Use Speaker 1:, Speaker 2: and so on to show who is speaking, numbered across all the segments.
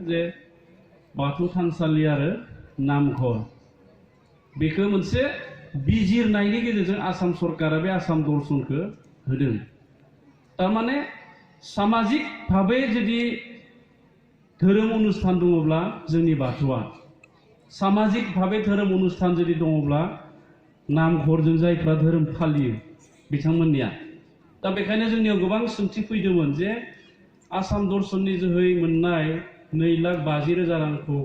Speaker 1: जे बाथौ थानसालि आरो नामघर बेखौ मोनसे बिजिरनायनि गेजेरजों आसाम सरकारा बे आसाम दर्शनखौ होदों। तारमाने सामाजिक भावे जुदि धोरोम अनुष्ठान दङब्ला जोंनि बाथौआ सामाजिक भावे धोरोम अनुष्ठान जुदि दङब्ला नामघरजों जायफ्रा धोरोम फालियो बिथांमोननिया दा बेखायनो जोंनियाव गोबां सोंथि फैदोंमोन जे आसाम दर्शननि जोहै मोननाय 2,50,000 रांखौ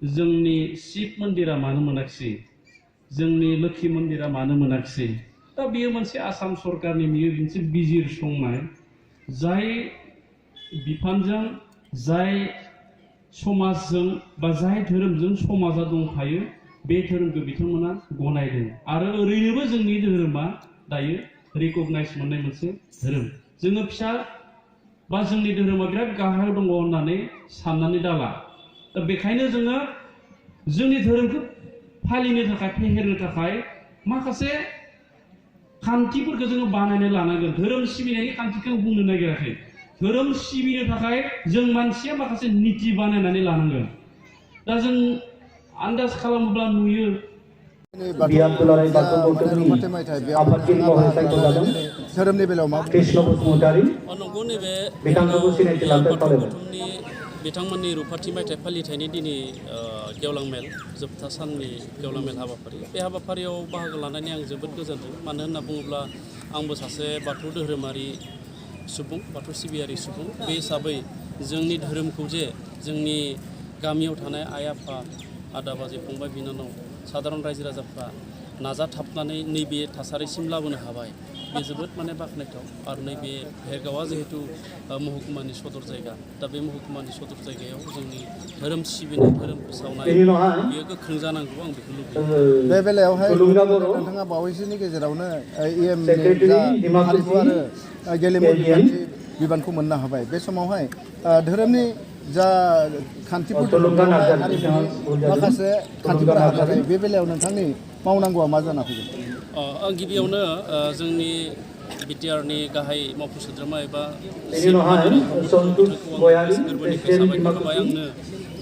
Speaker 1: जोंनि शिब मन्दिरा मानो मोनाखिसै जोंनि लोखि मन्दिरा मानो मोनाखिसै दा बेयो मोनसे आसाम सरकारनि मोनसे बिजिरसंनाय जाय बिफानजों जाय समाजजों बा जाय धोरोमजों समाजा दंफायो बे धोरोमखौ बिथांमोना गनायदों आरो ओरैनोबो जोंनि धोरोमा दायो रिकगनाइज मोननाय मोनसे धोरोम जोङो फिसा बा जोंनि धोरोमा बिराद गाहायाव दङ होननानै साननानै दाला दा बेखायनो जोङो जोंनि धोरोमखौ फालिनो थाखाय फेहेरनो थाखाय माखासे खान्थिफोरखौ जोङो बानायना लानांगोन धोरोम सिबिनायनि खान्थिखौ बुंनो नागिराखै धोरोम सिबिनो थाखाय जों मानसिया माखासे नीति बानायनानै लानांगोन दा जों आन्दाज खालामोब्ला नुयो
Speaker 2: बियाम दुलाराय बाथौ गौथुमनि आफादगिरि महरै सायख'जादों धोरोमनि बेलायाव मा कृष्ण बसुमतारी
Speaker 3: नंगौ नैबे
Speaker 2: बिथांखौबो सिनायथि लानो
Speaker 3: बाथौ
Speaker 2: खावलायबाय
Speaker 3: गौथुमनि बिथांमोननि रुफाथि मायथाइ फालिथायनि दिनै गेवलां मेल जोबथा साननि गेवलां मेल हाबाफारि बे हाबाफारियाव बाहागो लानानै आं जोबोद गोजोनदों मानो होनना बुङोब्ला आंबो सासे बाथौ धोरोमारि सुबुं बाथौ सिबियारि सुबुं बे हिसाबै जोंनि धोरोमखौ जे जोंनि गामियाव थानाय आइ आफा आदा बाजै फंबाय बिनानाव साधारन रायजो राजाफ्रा नाजाथाबनानै नैबे थासारिसिम लाबोनो हाबाय बे जोबोद माने बाख्नायथाव आरो नैबे भेरगावआ जिहेतु महकुमानि सदर जायगा दा बे महकुमानि सदर जायगायाव जोंनि धोरोम सिबिनाय धोरोम फोसावनाय बेयो गोख्रों जानांगौ आं बेखौ लुबैयो।
Speaker 4: बे बेलायावहाय नोंथाङा बावैसोनि गेजेरावनो इएमनि जा हारिमु आरो गेलेमु बिबानखौ मोननो हाबाय बे समावहाय धोरोमनि जा खान्थिफोर माखासे खान्थिफोर हाबनाय बे बेलायाव नोंथांनि मावनांगौआ मा जाना फैगोन?
Speaker 3: आं गिबियावनो जोंनि बिटिआरनि गाहाय मावफुं सोद्रोमा एबा गोरबोनिफ्राय साबायखर होबाय आंनो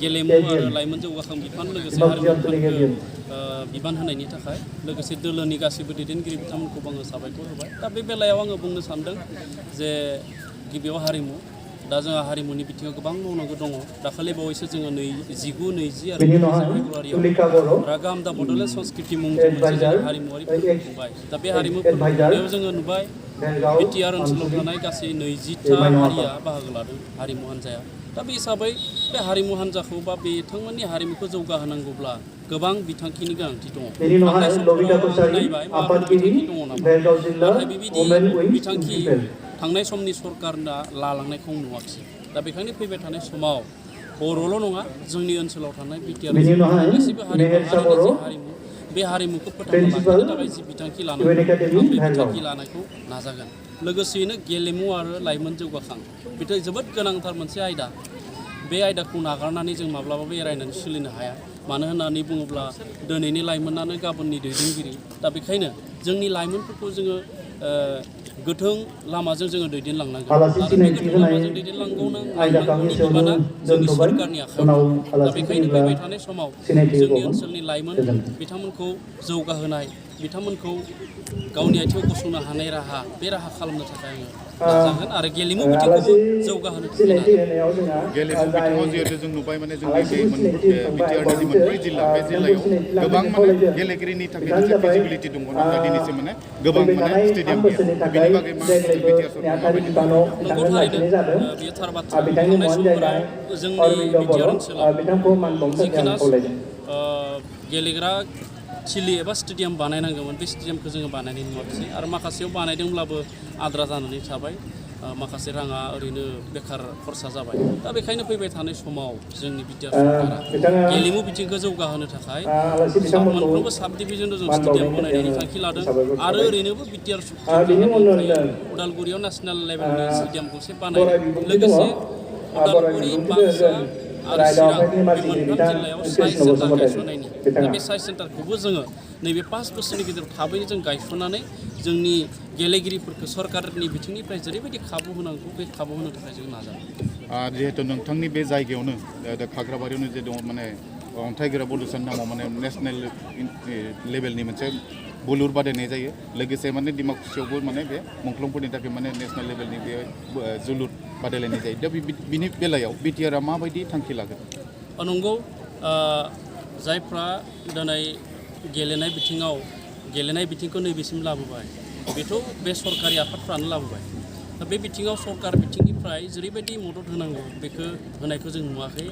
Speaker 3: गेलेमु आरो लाइमोन जौगाखां बिफान लोगोसे हारिमु बिबान होनायनि थाखाय लोगोसे दोलोनि गासैबो दैदेनगिरि बिथांमोनखौबो आङो साबायखर होबाय दा बे बेलायाव आङो बुंनो सानदों जे गिबियाव हारिमु दा जोंहा हारिमुनि बिथिङाव गोबां मावनांगौ दङ दाखालि बावैसो जोङो 19, 20 आरो 21 फेब्रुवारियाव रागा आमदा बड'लेण्ड संस्कृति मुंजों मोनसे जोंनि हारिमुवारि फोरबो खुंबाय दा बे हारिमु फोरबो खुंनायाव जोङो नुबाय बिटिआर ओनसोलाव थानाय गासै 20टा हारिया बाहागो लादों हारिमु हान्जाया दा बे हिसाबै बे हारिमु हान्जाखौ बा बिथांमोननि हारिमुखौ जौगाहोनांगौब्ला गोबां बिथांखिनि गोनांथि दङ नायबाय माबाफोर बिथांखि दङ नामा नाथाय बेबायदि बिथांखि थांनाय समनि सरकारना लालांनायखौ नुवाखिसै दा बेखायनो फैबाय थानाय समाव बर'ल' नङा जोंनि ओनसोलाव थानाय बिटिआर गासैबो हारिनि हारिमु बे हारिमुखौ फोथांना लाखिनो थाखाय जि बिथांखि लानांगौ आं बे बिथांखि लानायखौ नाजागोन लोगोसेयैनो गेलेमु आरो लाइमोन जौगाखां बेथ' जोबोद गोनांथार मोनसे आयदा बे आयदाखौ नागारनानै जों माब्लाबाबो एरायनानै सोलिनो हाया मानो होननानै बुङोब्ला दिनैनि लाइमोनानो गाबोननि दैदेनगिरि दा बेखायनो जोंनि लाइमोनफोरखौ जोङो गोथों लामाजों जोङो दैदेनलांनांगोन आरो बे गोथों लामाजों दैदेनलांनांगौनि बिबाना जोंनि सरकारनि आखायाव दं दा बेखायनो फैबाय थानाय समाव जोंनि ओनसोलनि लाइमोन बिथांमोनखौ जौगाहोनाय बिथांमोनखौ गावनि आथिङाव गसंनो हानाय राहा बे राहा खालामनो थाखाय आङो नाजागोन आरो गेलेमु बिथिंखौबो जौगाहोनो थाखाय
Speaker 5: गेलेमु बिथिङाव जिहेतु जों नुबाय माने जोंनि बिटिआरनि जि मोनब्रै जिल्ला बे जिल्लायाव गोबां माने गेलेगिरिनि थाखाय मोनसे फिजिबिलिटि दङ नाथाय दिनैसिम माने गोबां माने स्टेडियाम गैया बेनि बागै मा बिटिआर सरकारा माबायदि
Speaker 3: नंगौ थारैनो बेयो थार बाथ्रा थांनाय समफोराव जोंनि बिटिआर ओनसोलाव जिखिना गेलेग्रा थिलि एबा स्टेडियाम बानायनांगौमोन बे स्टेडियामखौ जोङो बानायनाय नुवाखिसै आरो माखासेयाव बानायदोंब्लाबो आद्रा जानानै थाबाय माखासे राङा ओरैनो बेखार खरसा जाबाय दा बेखायनो फैबाय थानाय समाव जोंनि बिटिआर सरकारा गेलेमु बिथिंखौ जौगाहोनो थाखाय मोनफ्रोमबो साब डिभिजनाव जों स्टेडियाम बानायनायनि थांखि लादों आरो ओरैनोबो बिटिआर उदालगुरियाव नेसनेल लेभेलनि स्टेडियाम गंसे बानायदों लोगोसे उदालगुरि बाक्सा आरो चिरां बे मोनथाम जिल्लायाव साइन्स सेन्टार गायसननायनि दा बे साइन्स सेन्टारखौबो जोङो नैबे 5 बोसोरनि गेजेराव थाबैनो जों गायसननानै जोंनि गेलेगिरिफोरखौ सरकारनि बिथिंनिफ्राय जेरैबायदि खाबु होनांगौ बे खाबु होनो थाखाय जों नाजागोन।
Speaker 5: जिहेतु नोंथांनि बे जायगायावनो खाग्राबारियावनो जे दङ माने अन्थाइगोरा बड'सा नामाव माने नेसनेल लेभेलनि मोनसे बुलुर बादायनाय जायो लोगोसे माने डिमाकुसियावबो माने बे मुंख्लंफोरनि थाखाय माने नेसनेल लेभेलनि बे जोलुर बादायलायनाय जायो दा बिनि बेलायाव बिटिआरआ माबायदि थांखि लागोन?
Speaker 3: नंगौ जायफ्रा दिनै गेलेनाय बिथिंखौ नैबेसिम लाबोबाय बेथ' बे सरकारि आफादफ्रानो लाबोबाय दा बे बिथिङाव सरकार बिथिंनिफ्राय जेरैबायदि मदद होनांगौ बेखौ होनायखौ जों नुवाखै।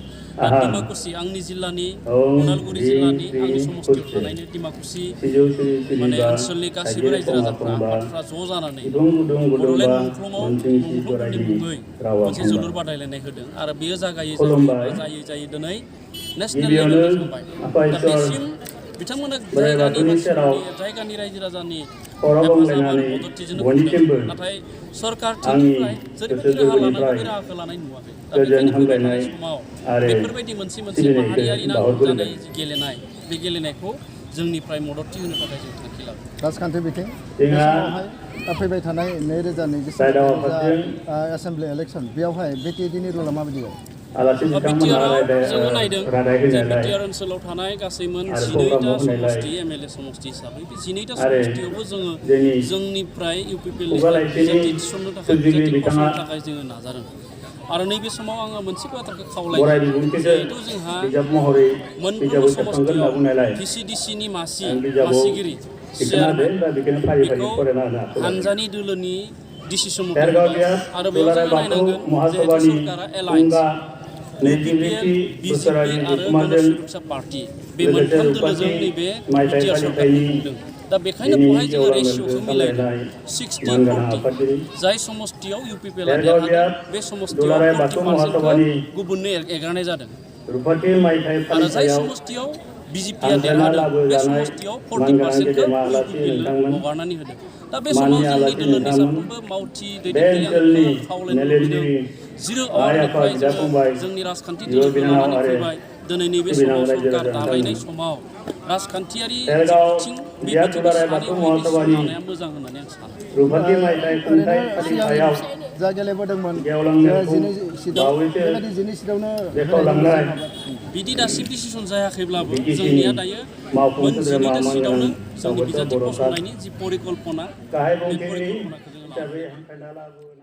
Speaker 3: डिमाकुसि आंनि जिल्लानि उदालगुरि जिल्लानि आंनि समस्तियाव थानायनि डिमाकुसि माने ओनसोलनि गासैबो रायजो राजाफ्रा आफादफ्रा ज' जानानै बड'लेण्ड मुंख्लंफोरनि मुङै मोनसे जोलुर बादायलायनाय होदों आरो बेयो जायै दिनै नेसनेल लेभेलनि थांबाय। दा बेसिम बिथांमोना जायगानि रायजो राजानि हेफाजाब आरो मददथिजोंनो खुंदों नाथाय सरकारथिंनिफ्राय जेरैबायदि राहा लानांगौ बे राहाखौ लानाय नुवाखै। दा बेखायनो फैबाय थानाय समाव बेफोरबायदि मोनसे माहारियारि नांगौ जानाय गेलेनाय बे गेलेनायखौ जोंनिफ्राय मददथि होनो थाखाय जों थांखि लागोन।
Speaker 4: राजखान्थि बिथिं बे समावहाय फैबाय थानाय 2024 एसेम्बलि इलेक्सन बेयावहाय बिटिएडिनि रला माबायदि जायो?
Speaker 3: जोङो नायदों जे बिटिआर ओनसोलाव थानाय गासै मोन 12टा समष्टि एमएलए समष्टि हिसाबै बे 12टा समष्टियावबो जोङो जोंनिफ्राय इउपिपिएलनिफ्राय बिजेपि थिसननो थाखाय बिजेपि फसंनो थाखाय जोङो नाजादों आरो नैबे समाव आङो मोनसे बाथ्राखौ खावलायदों जिहेतु जोंहा मोनफ्रोमबो समष्टियाव भिसिडिसिनि मासिगिरि चेयारमेन बेखौ हानजानि दोलोनि डिसिसन मथे आरो बेयाव जोङो नायनांगोन जिहेतु सरकारा एलायन्स इउपिपिएल बिजेपि आरो गण सुरक्षा पार्टी बे मोनथाम दोलोजों नैबे बिटिआर सरकारखौ खुंदों। दा बेखायनो बहाय जोङो रेसिअ'खौ मिलायदों 60-40 जाय समष्टियाव इउपिपिएलआ देरहादों बे समष्टियाव 40%खौ गुबुननो एगारनाय जादों आरो जाय समष्टियाव बिजेपिआ देरहादों बे समष्टियाव 40%खौ इउपिपिएलनो हगारनानै होदों। दा बे समाव जोंनि दोलोनि साफ्रोमबो मावथि दैदेनगिरि आं खावलायनो लुबैदों 0 आवारनिफ्राय जोंनि राजखान्थि दोलोखौ लानानै फैबाय दिनै नैबे समाव सरकार दालायनाय समाव राजखान्थियारि बिथिं बे बिथिंखौ सानै डिसिसन लानाया मोजां होननानै आं सानो।
Speaker 4: जा गेलेबोदोंमोन 12 सिटआव बेबायदि 12 सिटआवनो
Speaker 3: बिदि दासिम डिसिसन जायाखैब्लाबो जोंनिया दायो मोन 12टा सिटआवनो जोंनि बिजाथि फसंनायनि जि परिकल्पना बे परिकल्पनाखौ जोङो लाबोदों।